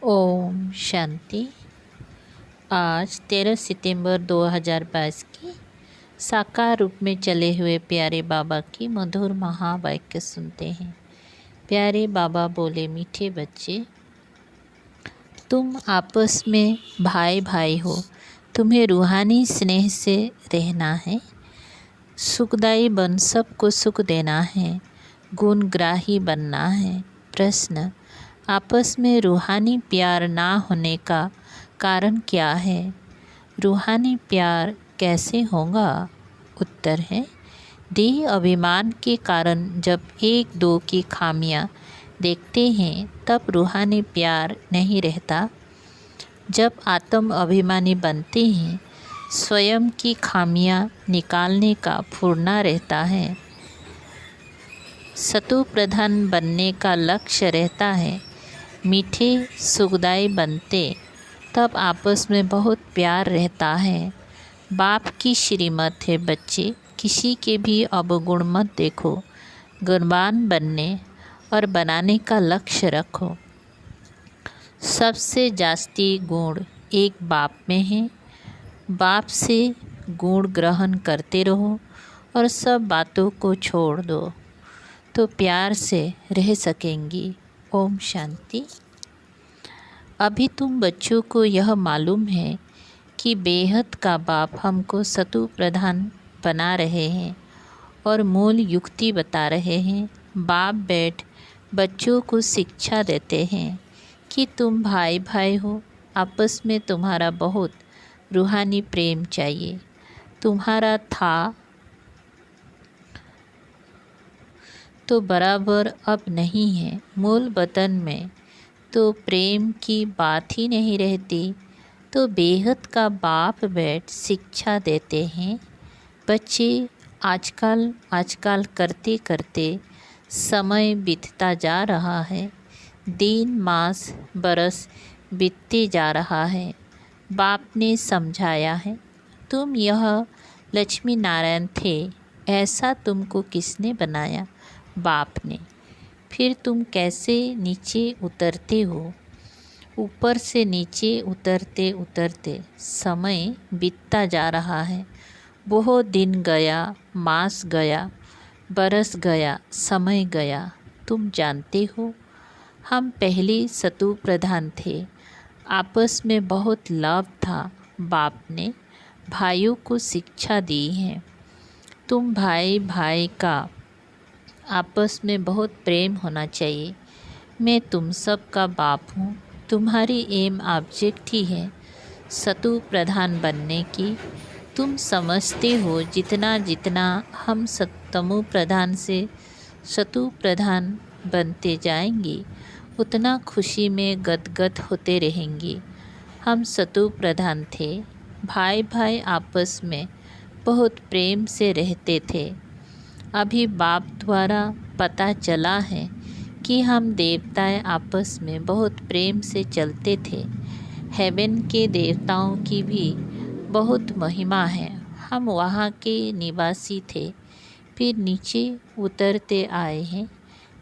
ओम शांति। आज 13 सितंबर 2022 की साकार रूप में चले हुए प्यारे बाबा की मधुर महावाक्य सुनते हैं। प्यारे बाबा बोले, मीठे बच्चे, तुम आपस में भाई भाई हो। तुम्हें रूहानी स्नेह से रहना है। सुखदायी बन सबको सुख देना है। गुणग्राही बनना है। प्रश्न: आपस में रूहानी प्यार ना होने का कारण क्या है? रूहानी प्यार कैसे होगा? उत्तर है, देह अभिमान के कारण जब एक दो की खामियां देखते हैं तब रूहानी प्यार नहीं रहता। जब आत्म अभिमानी बनते हैं, स्वयं की खामियां निकालने का फुरना रहता है। सतु प्रधान बनने का लक्ष्य रहता है। मीठे सुखदाई बनते तब आपस में बहुत प्यार रहता है। बाप की श्रीमत है, बच्चे, किसी के भी अवगुण मत देखो। गुणवान बनने और बनाने का लक्ष्य रखो। सबसे जास्ती गुण एक बाप में है। बाप से गुण ग्रहण करते रहो और सब बातों को छोड़ दो तो प्यार से रह सकेंगी। ओम शांति। अभी तुम बच्चों को यह मालूम है कि बेहद का बाप हमको सतु प्रधान बना रहे हैं और मूल युक्ति बता रहे हैं। बाप बैठ बच्चों को शिक्षा देते हैं कि तुम भाई भाई हो। आपस में तुम्हारा बहुत रूहानी प्रेम चाहिए। तुम्हारा था तो बराबर अब नहीं है। मूल वतन में तो प्रेम की बात ही नहीं रहती। तो बेहद का बाप बैठ शिक्षा देते हैं। बच्चे आजकल करते करते समय बीतता जा रहा है। दिन मास बरस बीतते जा रहा है। बाप ने समझाया है, तुम यह लक्ष्मी नारायण थे। ऐसा तुमको किसने बनाया? बाप ने। फिर तुम कैसे नीचे उतरते हो? ऊपर से नीचे उतरते उतरते समय बीतता जा रहा है। बहुत दिन गया, मास गया, बरस गया, समय गया। तुम जानते हो, हम पहले सतु प्रधान थे। आपस में बहुत लव था। बाप ने भाइयों को शिक्षा दी है। तुम भाई भाई का आपस में बहुत प्रेम होना चाहिए। मैं तुम सब का बाप हूँ। तुम्हारी एम ऑब्जेक्ट ही है सतु प्रधान बनने की। तुम समझते हो जितना जितना हम तमो प्रधान से सतु प्रधान बनते जाएंगे उतना खुशी में गदगद होते रहेंगे। हम सतु प्रधान थे। भाई भाई आपस में बहुत प्रेम से रहते थे। अभी बाप द्वारा पता चला है कि हम देवताएं आपस में बहुत प्रेम से चलते थे। हेवन के देवताओं की भी बहुत महिमा है। हम वहाँ के निवासी थे, फिर नीचे उतरते आए हैं।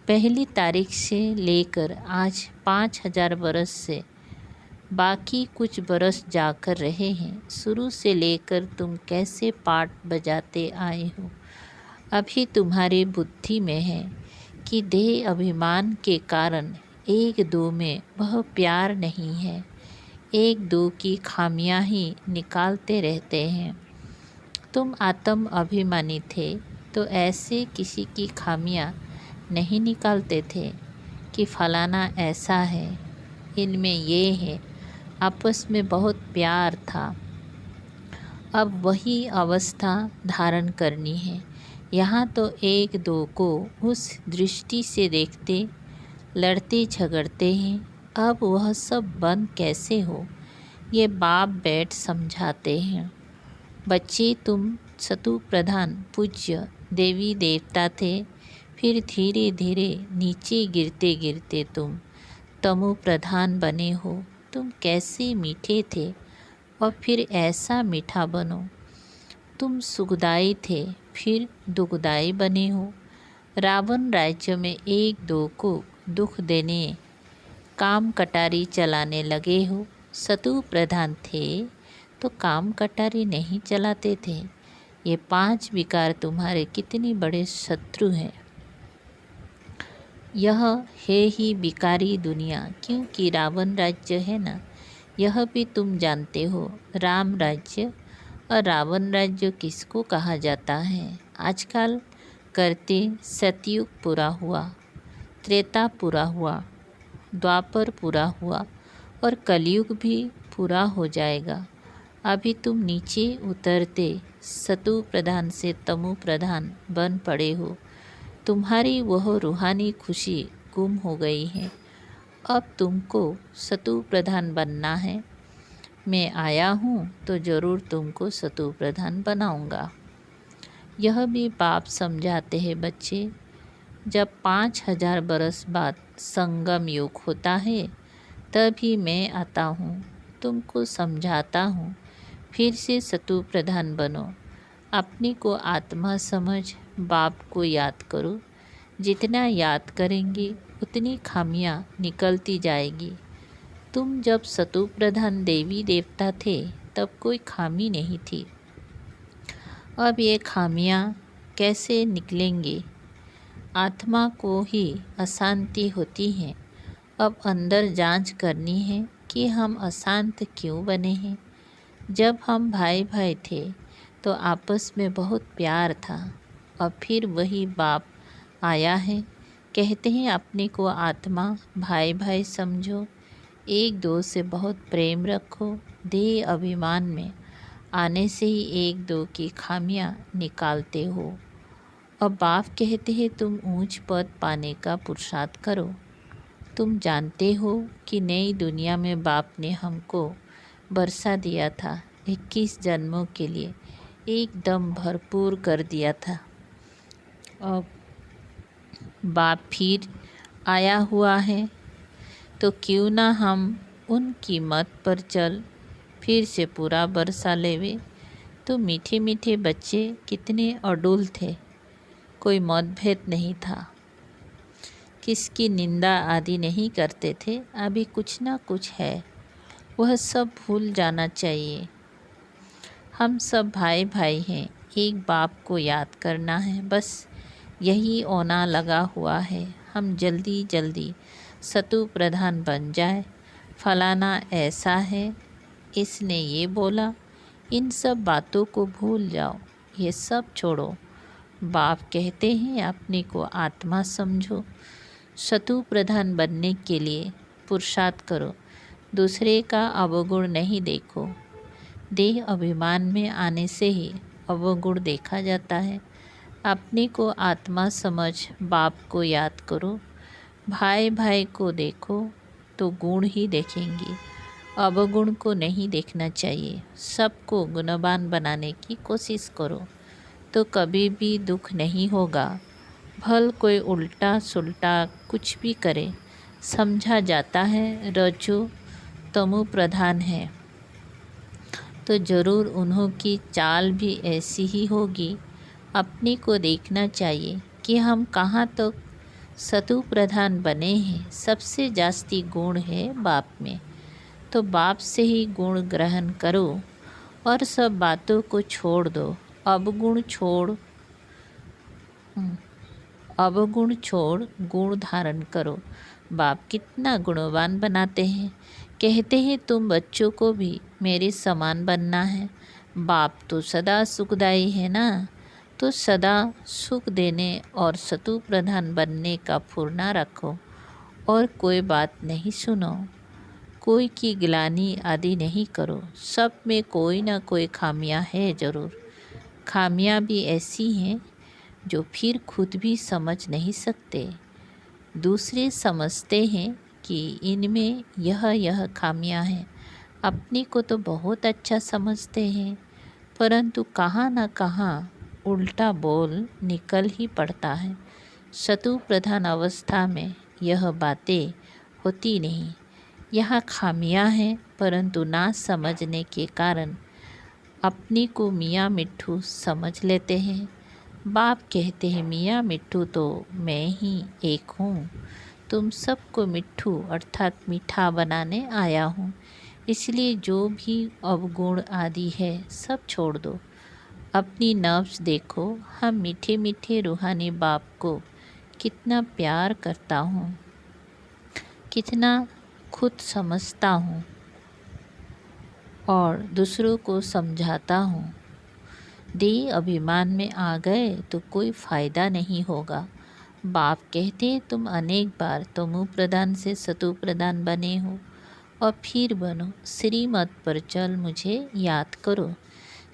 पहली तारीख से लेकर आज 5000 बरस से बाकी कुछ बरस जाकर रहे हैं। शुरू से लेकर तुम कैसे पाठ बजाते आए हो। अभी तुम्हारी बुद्धि में है कि देह अभिमान के कारण एक दो में वह प्यार नहीं है। एक दो की खामियां ही निकालते रहते हैं। तुम आत्म अभिमानी थे तो ऐसे किसी की खामियां नहीं निकालते थे कि फलाना ऐसा है, इनमें ये है। आपस में बहुत प्यार था। अब वही अवस्था धारण करनी है। यहाँ तो एक दो को उस दृष्टि से देखते, लड़ते झगड़ते हैं। अब वह सब बंद कैसे हो, ये बाप बैठ समझाते हैं। बच्चे, तुम सतु प्रधान पूज्य देवी देवता थे। फिर धीरे धीरे नीचे गिरते गिरते तुम तमो प्रधान बने हो। तुम कैसे मीठे थे और फिर ऐसा मीठा बनो। तुम सुखदाई थे, फिर दुखदाई बने हो। रावण राज्य में एक दो को दुख देने काम कटारी चलाने लगे हो। सतु प्रधान थे तो काम कटारी नहीं चलाते थे। ये 5 विकार तुम्हारे कितने बड़े शत्रु हैं। यह है ही विकारी दुनिया, क्योंकि रावण राज्य है ना, यह भी तुम जानते हो। राम राज्य और रावण राज्य किसको कहा जाता है? आजकल करते सतयुग पूरा हुआ, त्रेता पूरा हुआ, द्वापर पूरा हुआ और कलयुग भी पूरा हो जाएगा। अभी तुम नीचे उतरते सतु प्रधान से तमु प्रधान बन पड़े हो। तुम्हारी वह रूहानी खुशी गुम हो गई है। अब तुमको सतु प्रधान बनना है। मैं आया हूँ तो ज़रूर तुमको सतु प्रधान बनाऊँगा। यह भी बाप समझाते हैं बच्चे, जब 5000 बरस बाद संगम युग होता है तभी मैं आता हूँ, तुमको समझाता हूँ, फिर से सतु प्रधान बनो। अपने को आत्मा समझ बाप को याद करो। जितना याद करेंगे उतनी खामियां निकलती जाएगी। तुम जब सतु प्रधान देवी देवता थे तब कोई खामी नहीं थी। अब ये खामियां कैसे निकलेंगी? आत्मा को ही अशांति होती है। अब अंदर जांच करनी है कि हम अशांत क्यों बने हैं। जब हम भाई भाई थे तो आपस में बहुत प्यार था। अब फिर वही बाप आया है, कहते हैं अपने को आत्मा भाई भाई समझो, एक दो से बहुत प्रेम रखो। देह अभिमान में आने से ही एक दो की खामियां निकालते हो। अब बाप कहते हैं तुम ऊंच पद पाने का पुरुषार्थ करो। तुम जानते हो कि नई दुनिया में बाप ने हमको बरसा दिया था, 21 जन्मों के लिए एकदम भरपूर कर दिया था। अब बाप फिर आया हुआ है तो क्यों ना हम उनकी मत पर चल फिर से पूरा बरसा लेवे। तो मीठे मीठे बच्चे कितने अडूल थे, कोई मतभेद नहीं था, किसकी निंदा आदि नहीं करते थे। अभी कुछ ना कुछ है, वह सब भूल जाना चाहिए। हम सब भाई भाई हैं, एक बाप को याद करना है, बस यही ओना लगा हुआ है। हम जल्दी जल्दी सतु प्रधान बन जाए। फलाना ऐसा है, इसने ये बोला, इन सब बातों को भूल जाओ, ये सब छोड़ो। बाप कहते हैं अपने को आत्मा समझो। सतु प्रधान बनने के लिए पुरुषार्थ करो, दूसरे का अवगुण नहीं देखो। देह अभिमान में आने से ही अवगुण देखा जाता है। अपने को आत्मा समझ बाप को याद करो। भाई भाई को देखो तो गुण ही देखेंगे, अवगुण को नहीं देखना चाहिए। सबको गुणवान बनाने की कोशिश करो तो कभी भी दुख नहीं होगा। भल कोई उल्टा सुल्टा कुछ भी करे, समझा जाता है रज्जु तमु प्रधान है, तो ज़रूर उन्हों की चाल भी ऐसी ही होगी। अपने को देखना चाहिए कि हम कहाँ तक सतु प्रधान बने हैं। सबसे जास्ती गुण है बाप में, तो बाप से ही गुण ग्रहण करो और सब बातों को छोड़ दो। अवगुण छोड़ गुण धारण करो। बाप कितना गुणवान बनाते हैं। कहते हैं तुम बच्चों को भी मेरे समान बनना है। बाप तो सदा सुखदाई है ना, तो सदा सुख देने और सतु प्रधान बनने का फुर्ना रखो और कोई बात नहीं सुनो। कोई की गिलानी आदि नहीं करो। सब में कोई ना कोई खामियां है ज़रूर। खामियां भी ऐसी हैं जो फिर खुद भी समझ नहीं सकते। दूसरे समझते हैं कि इनमें यह खामियां हैं। अपने को तो बहुत अच्छा समझते हैं, परंतु कहाँ न कहाँ उल्टा बोल निकल ही पड़ता है। सतु प्रधान अवस्था में यह बातें होती नहीं। यहाँ खामियां हैं, परंतु ना समझने के कारण अपने को मियाँ मिट्ठू समझ लेते हैं। बाप कहते हैं मियाँ मिट्ठू तो मैं ही एक हूँ, तुम सबको मिट्ठू अर्थात मीठा बनाने आया हूँ। इसलिए जो भी अवगुण आदि है सब छोड़ दो। अपनी नफ्स देखो, हम मीठे मीठे रूहानी बाप को कितना प्यार करता हूँ, कितना खुद समझता हूँ और दूसरों को समझाता हूँ। देह अभिमान में आ गए तो कोई फ़ायदा नहीं होगा। बाप कहते तुम अनेक बार तमो प्रधान से सतो प्रधान बने हो और फिर बनो। श्रीमत पर चल मुझे याद करो।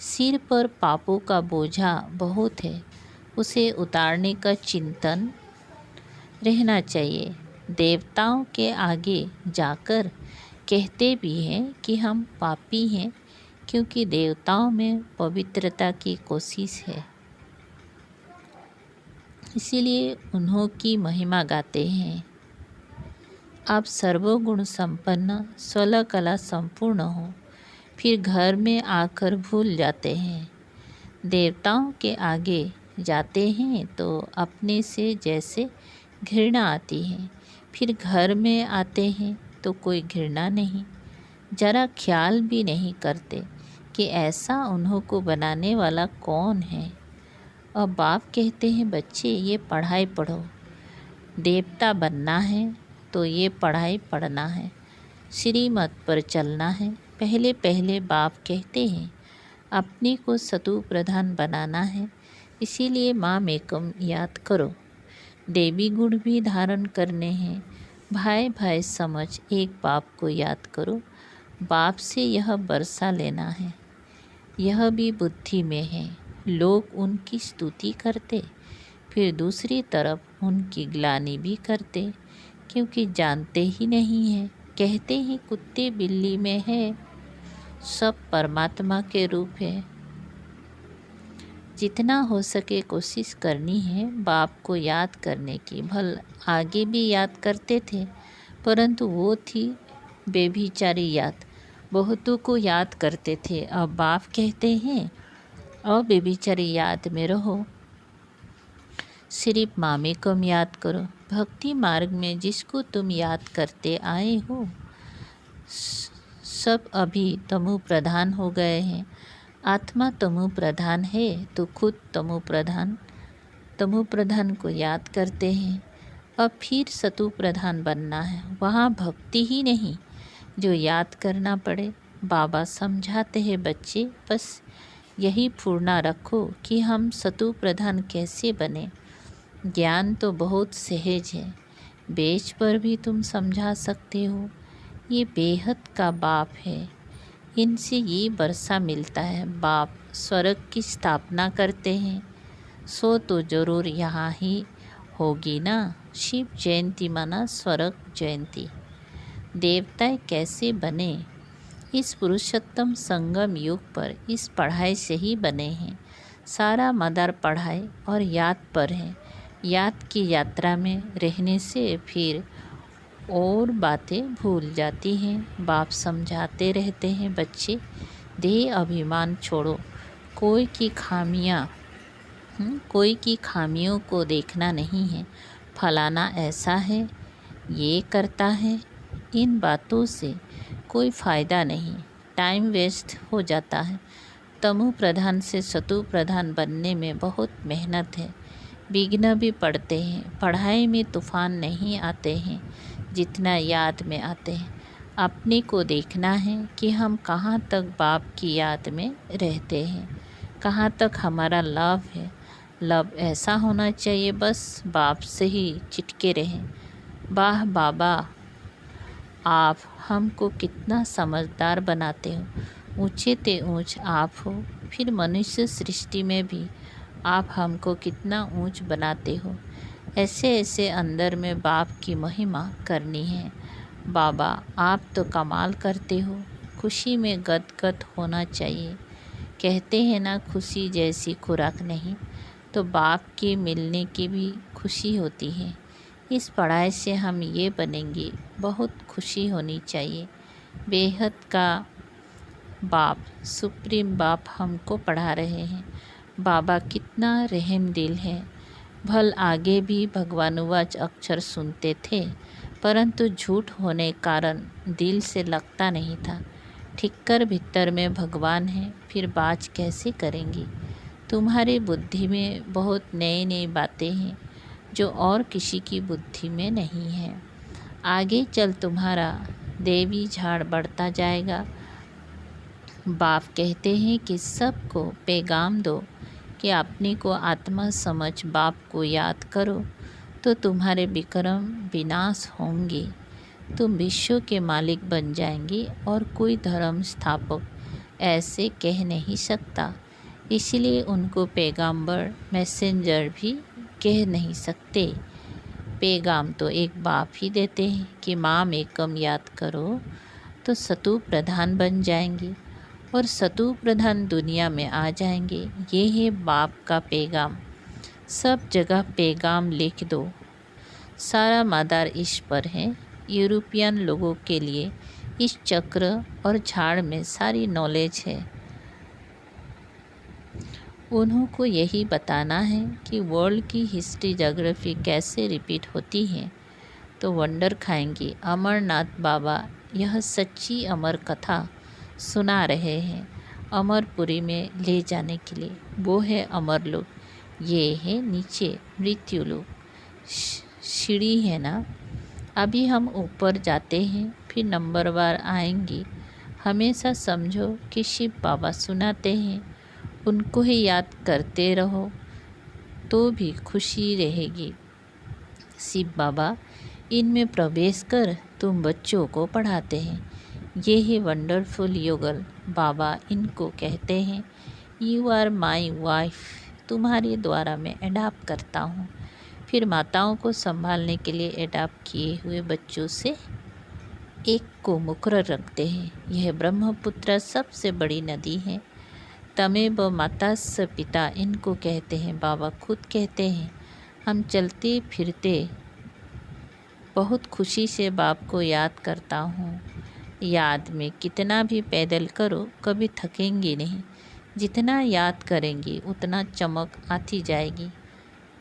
सिर पर पापों का बोझा बहुत है, उसे उतारने का चिंतन रहना चाहिए। देवताओं के आगे जाकर कहते भी हैं कि हम पापी हैं, क्योंकि देवताओं में पवित्रता की कोशिश है, इसीलिए उन्हों की महिमा गाते हैं। आप सर्वगुण संपन्न स्वल कला संपूर्ण हो, फिर घर में आकर भूल जाते हैं। देवताओं के आगे जाते हैं तो अपने से जैसे घृणा आती है, फिर घर में आते हैं तो कोई घृणा नहीं। जरा ख्याल भी नहीं करते कि ऐसा उन्हों को बनाने वाला कौन है। और बाप कहते हैं बच्चे ये पढ़ाई पढ़ो, देवता बनना है तो ये पढ़ाई पढ़ना है, श्रीमत पर चलना है। पहले पहले बाप कहते हैं अपने को सतु प्रधान बनाना है, इसीलिए माम एकम याद करो। देवी गुण भी धारण करने हैं। भाई भाई समझ एक बाप को याद करो। बाप से यह बरसा लेना है, यह भी बुद्धि में है। लोग उनकी स्तुति करते, फिर दूसरी तरफ उनकी ग्लानि भी करते, क्योंकि जानते ही नहीं हैं। कहते हैं कुत्ते बिल्ली में है, सब परमात्मा के रूप है। जितना हो सके कोशिश करनी है बाप को याद करने की। भल आगे भी याद करते थे, परंतु वो थी बेभिचारी याद। बहुतों को याद करते थे। अब बाप कहते हैं और बेभिचारी याद में रहो, सिर्फ मामे को याद करो। भक्ति मार्ग में जिसको तुम याद करते आए हो सब अभी तमो प्रधान हो गए हैं। आत्मा तमो प्रधान है तो खुद तमो प्रधान को याद करते हैं। अब फिर सतु प्रधान बनना है, वहाँ भक्ति ही नहीं जो याद करना पड़े। बाबा समझाते हैं बच्चे बस यही पूर्णा रखो कि हम सतु प्रधान कैसे बने। ज्ञान तो बहुत सहज है, बेच पर भी तुम समझा सकते हो। ये बेहद का बाप है, इनसे ये वर्षा मिलता है। बाप स्वर्ग की स्थापना करते हैं, सो तो ज़रूर यहाँ ही होगी ना। शिव जयंती माना स्वर्ग जयंती। देवता कैसे बने, इस पुरुषोत्तम संगम युग पर इस पढ़ाई से ही बने हैं। सारा मदार पढ़ाई और याद पर है। याद की यात्रा में रहने से फिर और बातें भूल जाती हैं। बाप समझाते रहते हैं बच्चे देह अभिमान छोड़ो। कोई की खामियों को देखना नहीं है। फलाना ऐसा है, ये करता है, इन बातों से कोई फ़ायदा नहीं, टाइम वेस्ट हो जाता है। तमो प्रधान से सतु प्रधान बनने में बहुत मेहनत है, विघ्न भी पड़ते हैं। पढ़ाई में तूफान नहीं आते हैं जितना याद में आते हैं। अपने को देखना है कि हम कहाँ तक बाप की याद में रहते हैं, कहाँ तक हमारा लव है। लव ऐसा होना चाहिए बस बाप से ही चिटके रहें। वाह बाबा, आप हमको कितना समझदार बनाते हो। ऊँचे ते ऊँच आप हो, फिर मनुष्य सृष्टि में भी आप हमको कितना ऊँच बनाते हो। ऐसे ऐसे अंदर में बाप की महिमा करनी है। बाबा आप तो कमाल करते हो, खुशी में गदगद होना चाहिए। कहते हैं ना खुशी जैसी खुराक नहीं, तो बाप के मिलने की भी खुशी होती है। इस पढ़ाई से हम ये बनेंगे, बहुत खुशी होनी चाहिए। बेहद का बाप सुप्रीम बाप हमको पढ़ा रहे हैं। बाबा कितना रहम दिल है। भल आगे भी भगवानुवाच अक्षर सुनते थे, परंतु झूठ होने कारण दिल से लगता नहीं था। ठिक्कर भीतर में भगवान है, फिर बाज कैसे करेंगी। तुम्हारी बुद्धि में बहुत नई नई बातें हैं जो और किसी की बुद्धि में नहीं है। आगे चल तुम्हारा देवी झाड़ बढ़ता जाएगा। बाप कहते हैं कि सबको पैगाम दो कि अपने को आत्मा समझ बाप को याद करो तो तुम्हारे विक्रम विनाश होंगे। तुम विश्व के मालिक बन जाएंगे और कोई धर्म स्थापक ऐसे कह नहीं सकता। इसलिए उनको पैगाम्बर मैसेंजर भी कह नहीं सकते। पैगाम तो एक बाप ही देते हैं कि माम एकम याद करो तो सतु प्रधान बन जाएंगे और सतु प्रधान दुनिया में आ जाएंगे। ये है बाप का पैगाम। सब जगह पैगाम लिख दो। सारा मदार इस पर है। यूरोपियन लोगों के लिए इस चक्र और झाड़ में सारी नॉलेज है। उन्हों को यही बताना है कि वर्ल्ड की हिस्ट्री जोग्राफी कैसे रिपीट होती है तो वंडर खाएंगे। अमरनाथ बाबा यह सच्ची अमर कथा सुना रहे हैं अमरपुरी में ले जाने के लिए। वो है अमर लोग, ये है नीचे मृत्यु लोग। सीढ़ी है ना, अभी हम ऊपर जाते हैं फिर नंबरवार आएंगे। हमेशा समझो कि शिव बाबा सुनाते हैं, उनको ही याद करते रहो तो भी खुशी रहेगी। शिव बाबा इनमें प्रवेश कर तुम बच्चों को पढ़ाते हैं। ये है वंडरफुल योगल। बाबा इनको कहते हैं यू आर माई वाइफ, तुम्हारे द्वारा मैं अडॉप्ट करता हूँ। फिर माताओं को संभालने के लिए अडॉप्ट किए हुए बच्चों से एक को मुकर्रर रखते हैं। यह ब्रह्मपुत्र सबसे बड़ी नदी है। तमेव मातास्य पिता इनको कहते हैं। बाबा खुद कहते हैं हम चलते फिरते बहुत खुशी से बाप को याद करता हूँ। याद में कितना भी पैदल करो कभी थकेंगे नहीं। जितना याद करेंगे उतना चमक आती जाएगी।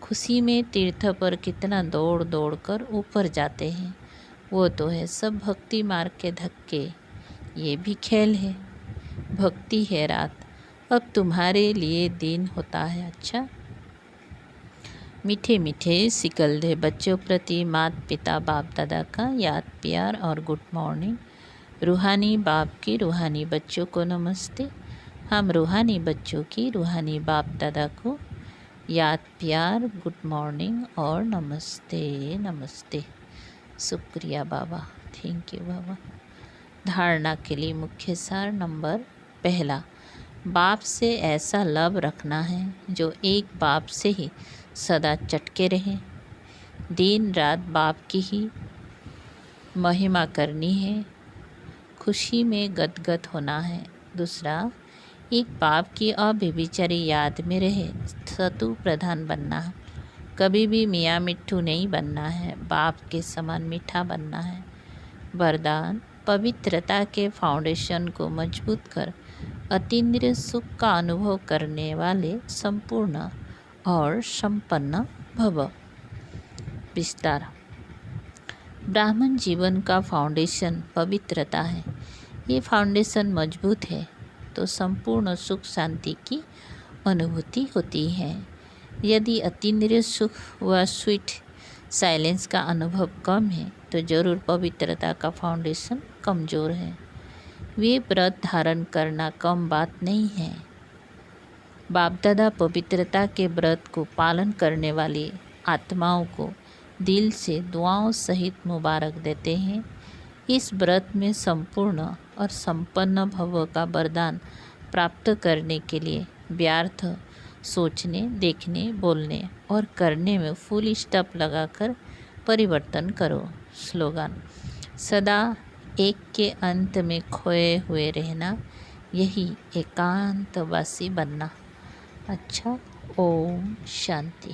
खुशी में तीर्थ पर कितना दौड़ दौड़ कर ऊपर जाते हैं। वो तो है सब भक्ति मार्ग के धक्के। ये भी खेल है। भक्ति है रात, अब तुम्हारे लिए दिन होता है। अच्छा, मीठे मीठे सिकलधे बच्चों प्रति माता पिता बाप दादा का याद प्यार और गुड मॉर्निंग। रूहानी बाप की रूहानी बच्चों को नमस्ते। हम रूहानी बच्चों की रूहानी बाप दादा को याद प्यार गुड मॉर्निंग और नमस्ते नमस्ते। शुक्रिया बाबा, थैंक यू बाबा। धारणा के लिए मुख्य सार नंबर पहला, बाप से ऐसा लव रखना है जो एक बाप से ही सदा चटके रहे। दिन रात बाप की ही महिमा करनी है, खुशी में गदगद होना है। दूसरा, एक बाप की अव्यभिचारी याद में रहे सतु प्रधान बनना है। कभी भी मियाँ मिट्ठू नहीं बनना है, बाप के समान मीठा बनना है। वरदान, पवित्रता के फाउंडेशन को मजबूत कर अतीन्द्रिय सुख का अनुभव करने वाले संपूर्ण और संपन्न भव। विस्तार, ब्राह्मण जीवन का फाउंडेशन पवित्रता है। ये फाउंडेशन मजबूत है तो संपूर्ण सुख शांति की अनुभूति होती है। यदि अतीन्द्रिय सुख व स्वीट साइलेंस का अनुभव कम है तो जरूर पवित्रता का फाउंडेशन कमज़ोर है। वे व्रत धारण करना कम बात नहीं है। बाप दादा पवित्रता के व्रत को पालन करने वाली आत्माओं को दिल से दुआओं सहित मुबारक देते हैं। इस व्रत में संपूर्ण और संपन्न भव का वरदान प्राप्त करने के लिए व्यर्थ सोचने, देखने, बोलने और करने में फुल स्टॉप लगाकर परिवर्तन करो। स्लोगन, सदा एक के अंत में खोए हुए रहना, यही एकांतवासी बनना। अच्छा, ओम शांति।